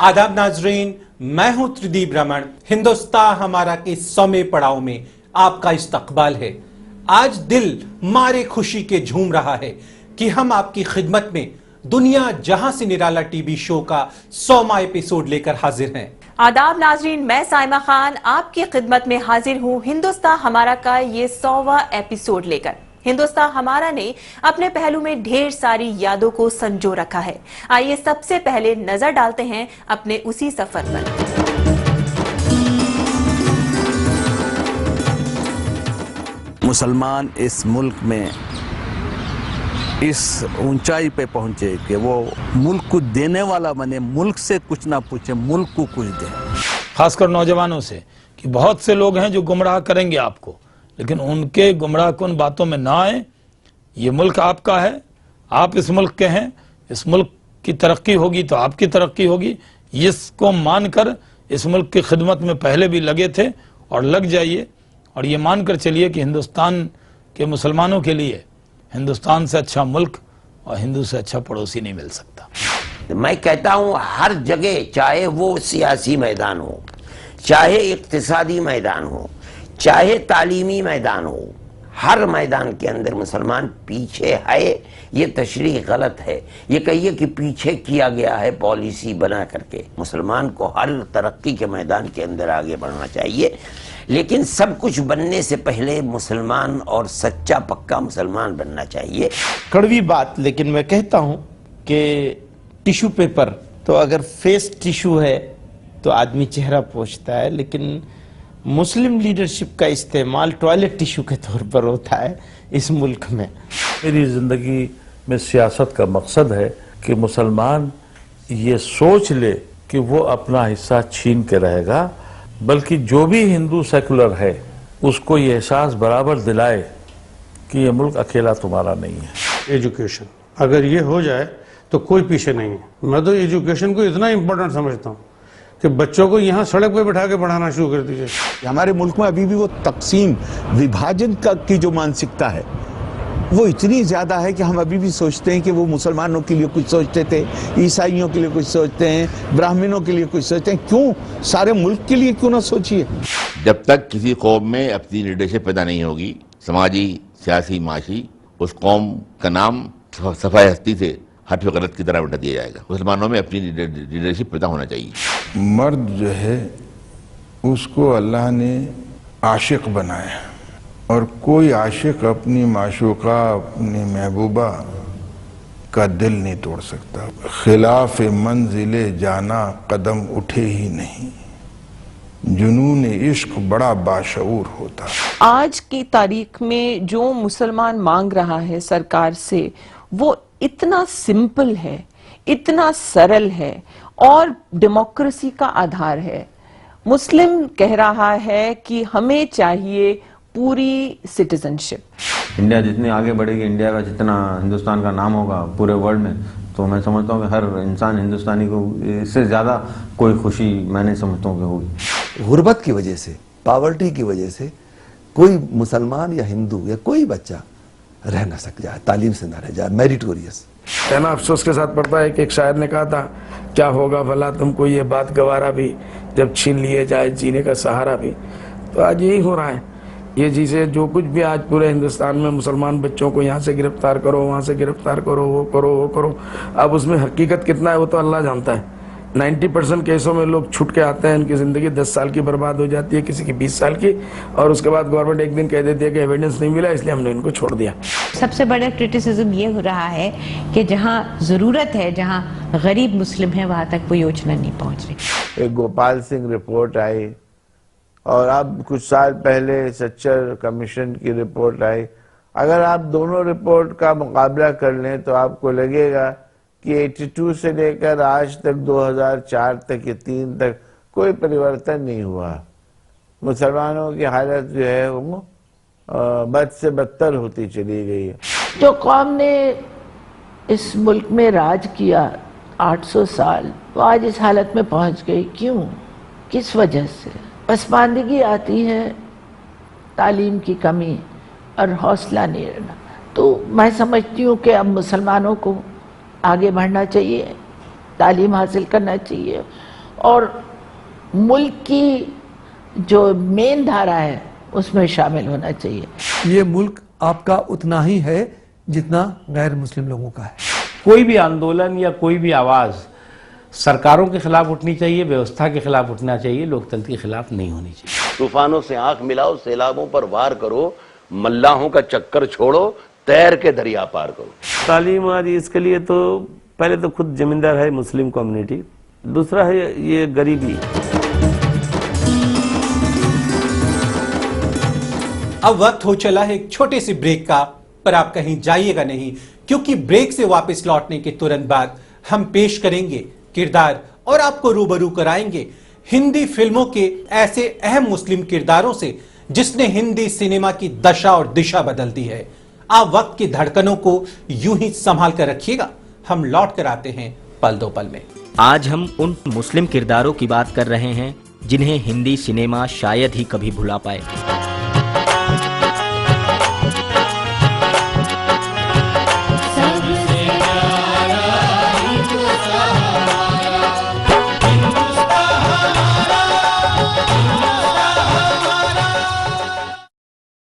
आदाब नाजरीन, मैं हूं त्रिदीप रमन। हिंदुस्तान हमारा के 100वें पड़ाव में आपका इस्तकबाल है। आज दिल मारे खुशी के झूम रहा है कि हम आपकी खिदमत में दुनिया जहां से निराला टीवी शो का 100वां एपिसोड लेकर हाजिर हैं। आदाब नाजरीन, मैं साइमा खान आपकी खिदमत में हाजिर हूँ हिंदुस्तान हमारा का ये 100वां एपिसोड लेकर। हिंदुस्तान हमारा ने अपने पहलू में ढेर सारी यादों को संजो रखा है। आइए सबसे पहले नजर डालते हैं अपने उसी सफर पर। मुसलमान इस मुल्क में इस ऊंचाई पे पहुंचे कि वो मुल्क को देने वाला बने, मुल्क से कुछ ना पूछे, मुल्क को कुछ दे। खासकर नौजवानों से कि बहुत से लोग हैं जो गुमराह करेंगे आपको, लेकिन उनके गुमराह कुन बातों में ना आए। ये मुल्क आपका है, आप इस मुल्क के हैं, इस मुल्क की तरक्की होगी तो आपकी तरक्की होगी। इसको मानकर इस मुल्क की खिदमत में पहले भी लगे थे और लग जाइए, और ये मानकर चलिए कि हिंदुस्तान के मुसलमानों के लिए हिंदुस्तान से अच्छा मुल्क और हिंदू से अच्छा पड़ोसी नहीं मिल सकता। मैं कहता हूँ हर जगह, चाहे वो सियासी मैदान हो, चाहे इक्तिसादी मैदान हो, चाहे तालीमी मैदान हो, हर मैदान के अंदर मुसलमान पीछे है। ये तशरीह गलत है। ये कहिए कि पीछे किया गया है पॉलिसी बना करके। मुसलमान को हर तरक्की के मैदान के अंदर आगे बढ़ना चाहिए, लेकिन सब कुछ बनने से पहले मुसलमान और सच्चा पक्का मुसलमान बनना चाहिए। कड़वी बात, लेकिन मैं कहता हूं कि टिश्यू पेपर तो अगर फेस टिश्यू है तो आदमी चेहरा पोंछता है, लेकिन मुस्लिम लीडरशिप का इस्तेमाल टॉयलेट टिश्यू के तौर पर होता है इस मुल्क में। मेरी जिंदगी में सियासत का मकसद है कि मुसलमान ये सोच ले कि वो अपना हिस्सा छीन के रहेगा, बल्कि जो भी हिंदू सेकुलर है उसको ये एहसास बराबर दिलाए कि ये मुल्क अकेला तुम्हारा नहीं है। एजुकेशन अगर ये हो जाए तो कोई पीछे नहीं है। मैं तो एजुकेशन को इतना इम्पोर्टेंट समझता हूँ कि बच्चों को यहाँ सड़क पे बिठा के पढ़ाना शुरू कर दीजिए। हमारे मुल्क में अभी भी वो तकसीम, विभाजन की जो मानसिकता है वो इतनी ज्यादा है कि हम अभी भी सोचते हैं कि वो मुसलमानों के लिए कुछ सोचते थे, ईसाइयों के लिए कुछ सोचते हैं, ब्राह्मणों के लिए कुछ सोचते हैं। क्यों सारे मुल्क के लिए क्यों ना सोचिए? जब तक किसी कौम में अपनी लीडरशिप पैदा नहीं होगी, समाजी, सियासी, माशी, उस कौम का नाम सफाई हस्ती से हट व गलत की तरह उल्टा दिया जाएगा। मुसलमानों में अपनी लीडरशिप पैदा होना चाहिए। मर्द जो है उसको अल्लाह ने आशिक बनाया, और कोई आशिक अपनी माशूका, अपनी महबूबा का दिल नहीं तोड़ सकता। खिलाफ मंजिले जाना कदम उठे ही नहीं, जुनून इश्क बड़ा बाशऊर होता। आज की तारीख में जो मुसलमान मांग रहा है सरकार से, वो इतना सिंपल है, इतना सरल है और डेमोक्रेसी का आधार है। मुस्लिम कह रहा है कि हमें चाहिए पूरी सिटीजनशिप। इंडिया जितनी आगे बढ़ेगी, इंडिया का जितना हिंदुस्तान का नाम होगा पूरे वर्ल्ड में, तो मैं समझता हूँ कि हर इंसान हिंदुस्तानी को इससे ज़्यादा कोई खुशी मैं नहीं समझता हूँ कि होगी। गुर्बत की वजह से, पावर्टी की वजह से कोई मुसलमान या हिंदू या कोई बच्चा रह ना सक जाए, तालीम से ना रह जाए, मेरिटोरियस। कहना अफसोस के साथ पड़ता है कि एक शायर ने कहा था, क्या होगा भला तुमको ये बात गवारा भी, जब छीन लिए जाए जीने का सहारा भी। तो आज यही हो रहा है। ये चीज़ें जो कुछ भी आज पूरे हिंदुस्तान में मुसलमान बच्चों को यहाँ से गिरफ्तार करो, वहाँ से गिरफ्तार करो, वो करो, वो करो। अब उसमें हकीकत कितना है वो तो अल्लाह जानता है। 90% केसों में लोग छुट के आते हैं, उनकी ज़िंदगी 10 साल की बर्बाद हो जाती है, किसी की 20 साल की, और उसके बाद गवर्नमेंट एक दिन कह देती है कि एविडेंस नहीं मिला इसलिए हमने इनको छोड़ दिया। सबसे बड़ा क्रिटिसिज्म ये हो रहा है कि जहाँ ज़रूरत है, जहाँ गरीब मुस्लिम है, वहाँ तक वो योजना नहीं पहुँच रही। एक गोपाल सिंह रिपोर्ट आई, और अब कुछ साल पहले सच्चर कमीशन की रिपोर्ट आई। अगर आप दोनों रिपोर्ट का मुकाबला कर लें तो आपको लगेगा कि 82 से लेकर आज तक 2004 तक या 3 तक कोई परिवर्तन नहीं हुआ। मुसलमानों की हालत जो है वो बद से बदतर होती चली गई है। जो कौम ने इस मुल्क में राज किया 800 साल, वो आज इस हालत में पहुंच गई। क्यों? किस वजह से? पसमानदगी आती है, तालीम की कमी और हौसला नहीं रहना। तो मैं समझती हूँ कि अब मुसलमानों को आगे बढ़ना चाहिए, तालीम हासिल करना चाहिए और मुल्क की जो मेन धारा है उसमें शामिल होना चाहिए। ये मुल्क आपका उतना ही है जितना गैर मुस्लिम लोगों का है। कोई भी आंदोलन या कोई भी आवाज़ सरकारों के खिलाफ उठनी चाहिए, व्यवस्था के खिलाफ उठना चाहिए, लोकतंत्र के खिलाफ नहीं होनी चाहिए। तूफानों से आंख मिलाओ, सैलाबों पर वार करो, मल्लाहों का चक्कर छोड़ो, तैर के दरिया पार करो। तालीम आज इसके लिए तो पहले तो खुद जमींदार है मुस्लिम कम्युनिटी, दूसरा है ये गरीबी। अब वक्त हो चला है एक छोटे से ब्रेक का, पर आप कहीं जाइएगा नहीं, क्योंकि ब्रेक से वापस लौटने के तुरंत बाद हम पेश करेंगे किरदार और आपको रूबरू कराएंगे हिंदी फिल्मों के ऐसे अहम मुस्लिम किरदारों से जिसने हिंदी सिनेमा की दशा और दिशा बदल दी है। आप वक्त की धड़कनों को यूं ही संभाल कर रखिएगा, हम लौट कर आते हैं पल दो पल में। आज हम उन मुस्लिम किरदारों की बात कर रहे हैं जिन्हें हिंदी सिनेमा शायद ही कभी भुला पाए।